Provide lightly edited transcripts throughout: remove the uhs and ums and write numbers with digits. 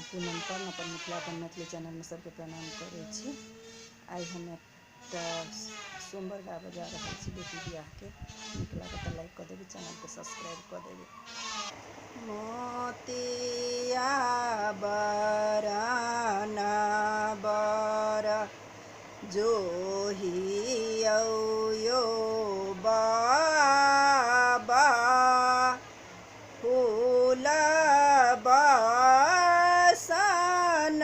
पूनम पाल अपन मिथिलापन मैथिली चैनल में सबके प्रणाम करै छी। आइ हम एक सोमवार गाबऽ जा रहल छी बेटी बियाह के। नीक लागत तऽ लाइक कऽ देबै, चैनल के सब्सक्राइब कऽ देबै। मोतिया बराना बर जोहियौ यो बाबा, फूल बसन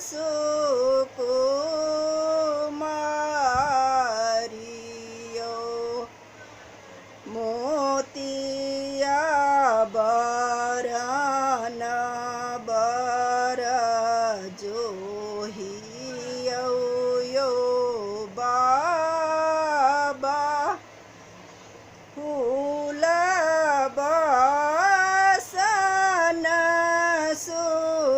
सुकुमारियो, मोतिया बराना बर जोहियौ यो बाबा, फूल बसन सुकुमारियो,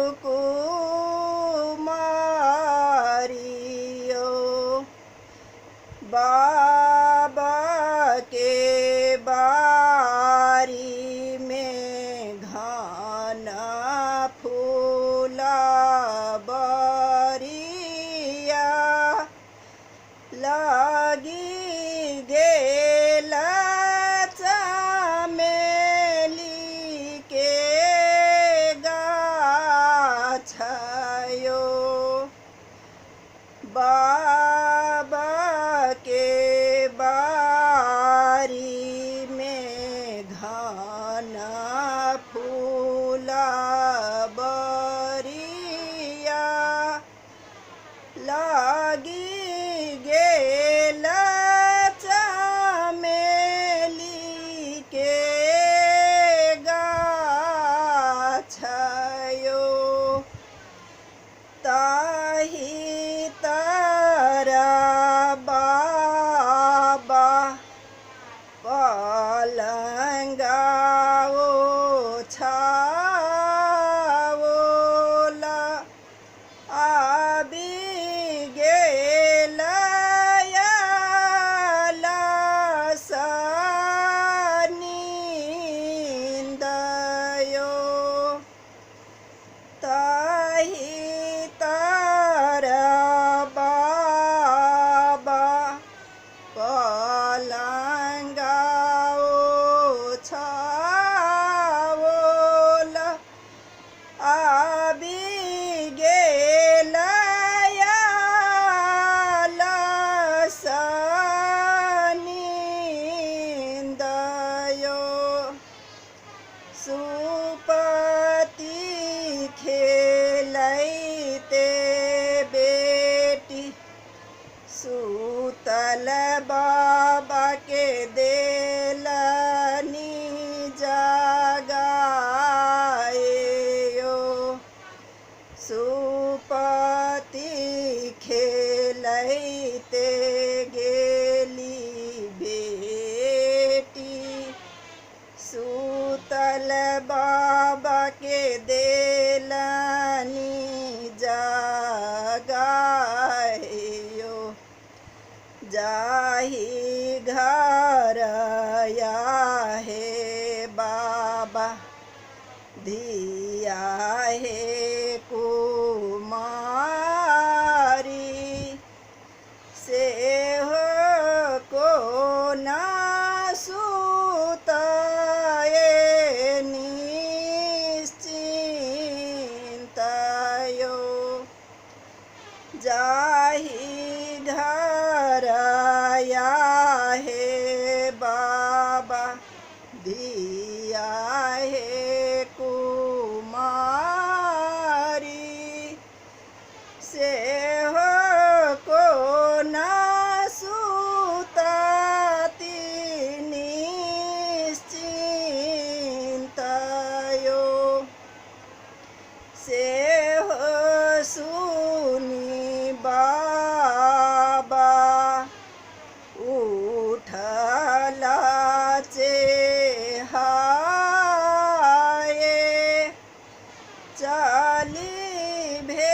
बाबा के बारी में घना फूल बरिया, लगी गेल चमेली के गाछयो, बाबा के बारी में घना फूल बरिया, लगी गेल चमेली के गाछयो, ताहि तरह बाबा पलंगा ओछाओला, आबि गेल आलस नींदयो, ताहि तरह बाबा पलंगा ओछाओला, आबि गेल आलस नींदयो, सुपति खेलैते बेटी सुतल बाबा के देलनी जगाएयो, सुपति खेलैते गेली बेटी सुतल बाबा के देलनी जगाएयो, जाहि घर हे बाबा धिया हे कुमारी, से हो को ना सुतये निश्चिंतयो, जाहि घर हे बाबा धिया हे कुमारी, से हो को ना सुतती निश्चिंतयो, से हो सुनी बाबा उठला चेहाए, चली भे